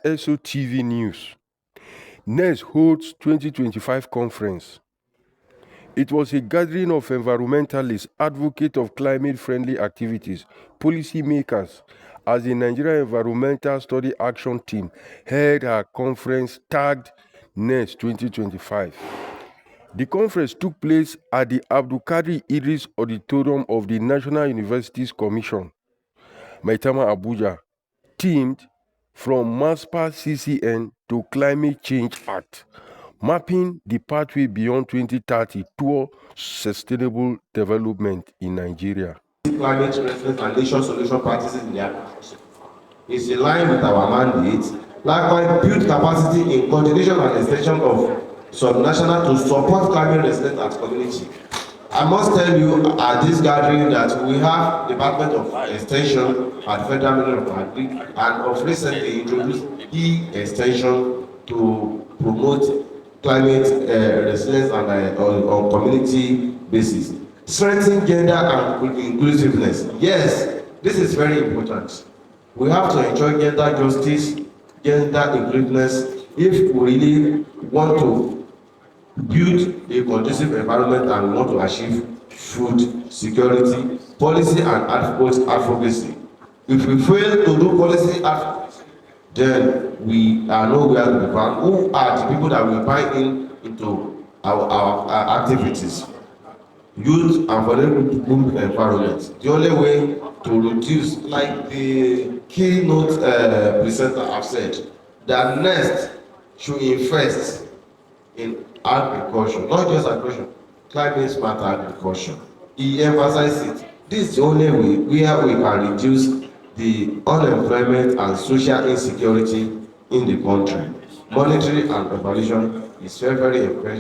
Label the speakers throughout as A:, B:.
A: SSO TV News. NES holds 2025 conference. It was a gathering of environmentalists, advocates of climate-friendly activities, policymakers, as the Nigeria Environmental Study Action Team held a conference tagged NES 2025. The conference took place at the Abdulkadir Idris Auditorium of the National Universities Commission, Maitama, Abuja, themed From MASPA CCN to Climate Change Act, mapping the pathway beyond 2030 toward sustainable development in Nigeria.
B: Climate resilient and nation solution practices in the agriculture is in line with our mandate. Likewise, build capacity in continuation and extension of subnational to support climate resilient and community. I must tell you at this gathering that we have Department of Extension at Federal Ministry of Agri and of recently introduced e-extension to promote climate resilience and on community basis. Strengthen gender and inclusiveness. Yes, this is very important. We have to enjoy gender justice, gender inclusiveness if we really want to build a conducive environment and we want to achieve food security, policy and advocacy. If we fail to do policy advocacy, then we are nowhere to be found. Who are the people that we buy into our activities? Youth and vulnerable environment. The only way to reduce, like the keynote presenter have said, that next should invest in agriculture, not just agriculture, climate smart agriculture. He emphasized it. This is the only way where we can reduce the unemployment and social insecurity in the country. Monetary and evaluation is very, very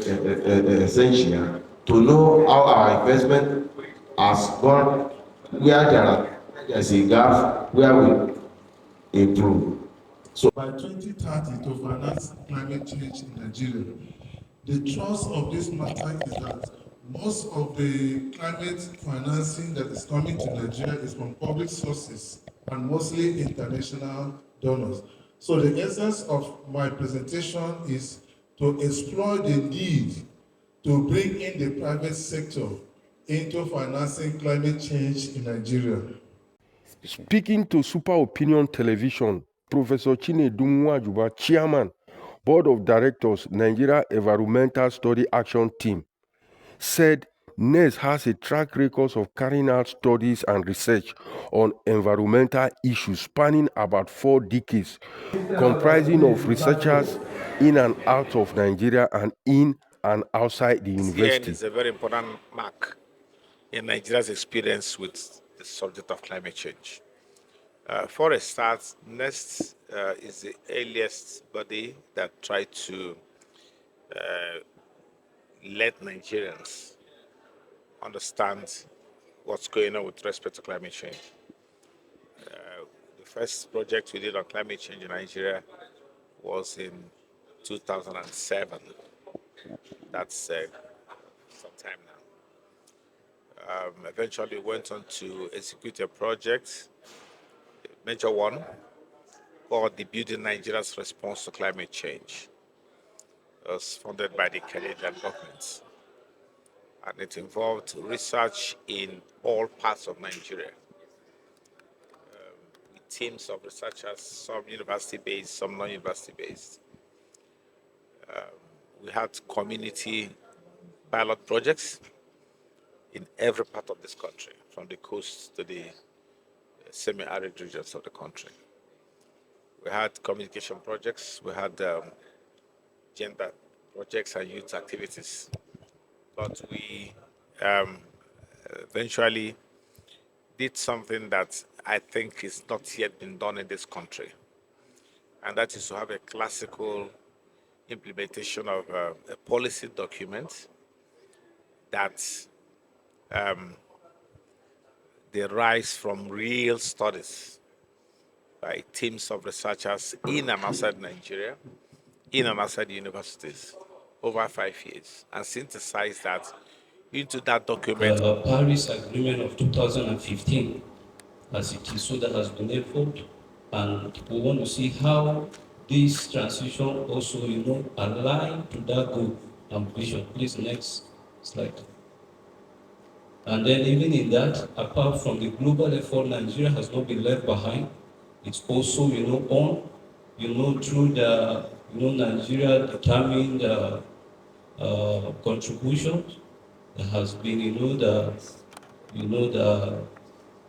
B: essential to know how our investment has gone, where there's a gap, where we improve.
C: So by 2030 to finance climate change in Nigeria, the thrust of this matter is that most of the climate financing that is coming to Nigeria is from public sources and mostly international donors. So the essence of my presentation is to explore the need to bring in the private sector into financing climate change in Nigeria.
A: Speaking to Super Opinion Television, Professor Chinedu Nwajuba, Chairman, Board of Directors, Nigeria Environmental Study Action Team, said NES has a track record of carrying out studies and research on environmental issues spanning about 4 decades, comprising of researchers in and out of Nigeria and in and outside the university.
D: CN is a very important mark in Nigeria's experience with the subject of climate change. For a start, NEST is the earliest body that tried to let Nigerians understand what's going on with respect to climate change. The first project we did on climate change in Nigeria was in 2007. That's some time now. Eventually, we went on to execute a project, major one, called the Building Nigeria's Response to Climate Change. It was funded by the Canadian government. And it involved research in all parts of Nigeria, with teams of researchers, some university-based, some non-university-based. We had community pilot projects in every part of this country, from the coast to the semi-arid regions of the country. We had communication projects, we had gender projects and youth activities. But we eventually did something that I think is not yet been done in this country. And that is to have a classical implementation of a policy document that derives from real studies by teams of researchers in and outside Nigeria, in and outside the universities, over 5 years, and synthesize that into that document.
E: The Paris Agreement of 2015, as it is, so that has been evolved, and we want to see how this transition also, align to that goal and vision. Please, next slide. And then even in that, apart from the global effort, Nigeria has not been left behind. It's also, through the, Nigeria determined contributions. There has been, the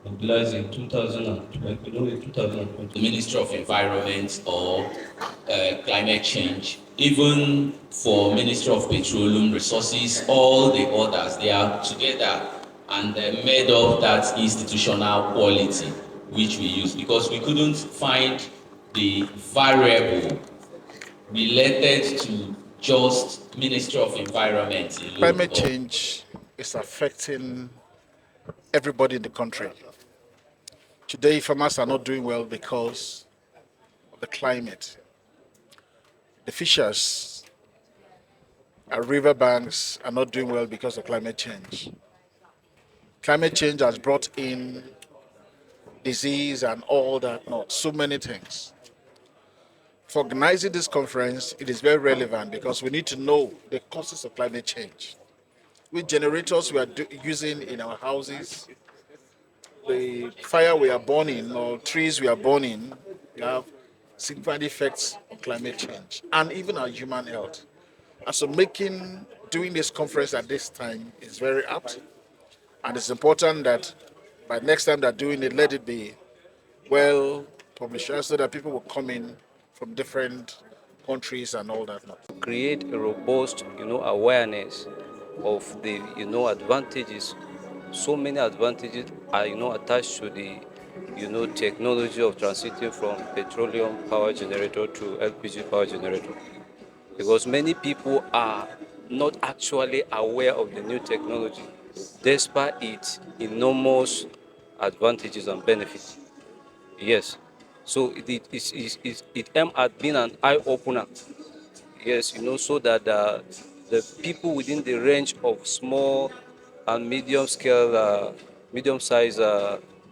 E: mobilized in 2020, in 2020.
F: The Ministry of Environment or Climate Change, even for Ministry of Petroleum Resources, all the others, they are together and made up that institutional quality which we use, because we couldn't find the variable related to just Ministry of Environment alone.
G: Climate change is affecting everybody in the country. Today, farmers are not doing well because of the climate. The fishers and riverbanks are not doing well because of climate change. Climate change has brought in disease and all that, not so many things. For organizing this conference, it is very relevant because we need to know the causes of climate change. Which generators we are using in our houses, the fire we are burning or trees we are burning, we have significant effects on climate change and even our human health. And so doing this conference at this time is very apt. And it's important that by next time they're doing it, let it be well published so that people will come in from different countries and all that.
H: Create a robust, awareness of the, advantages. So many advantages are, attached to the, technology of transiting from petroleum power generator to LPG power generator. Because many people are not actually aware of the new technology, despite its enormous advantages and benefits. Yes, so it aimed at being an eye-opener. Yes, so that the people within the range of small and medium-scale, medium-sized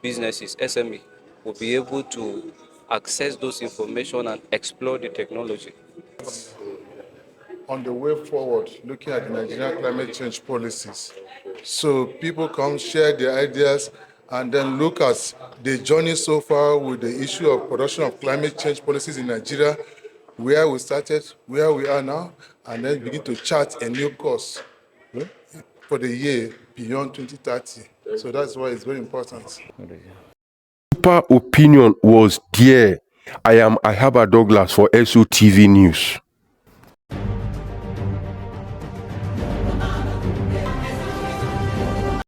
H: businesses, SME, will be able to access those information and explore the technology.
C: On the way forward, looking at the Nigerian climate change policies. So people come share their ideas and then look at the journey so far with the issue of production of climate change policies in Nigeria, where we started, where we are now, and then begin to chart a new course for the year beyond 2030. So that's why it's very important.
A: Super opinion was there. I am Ahaba Douglas for SOTV News.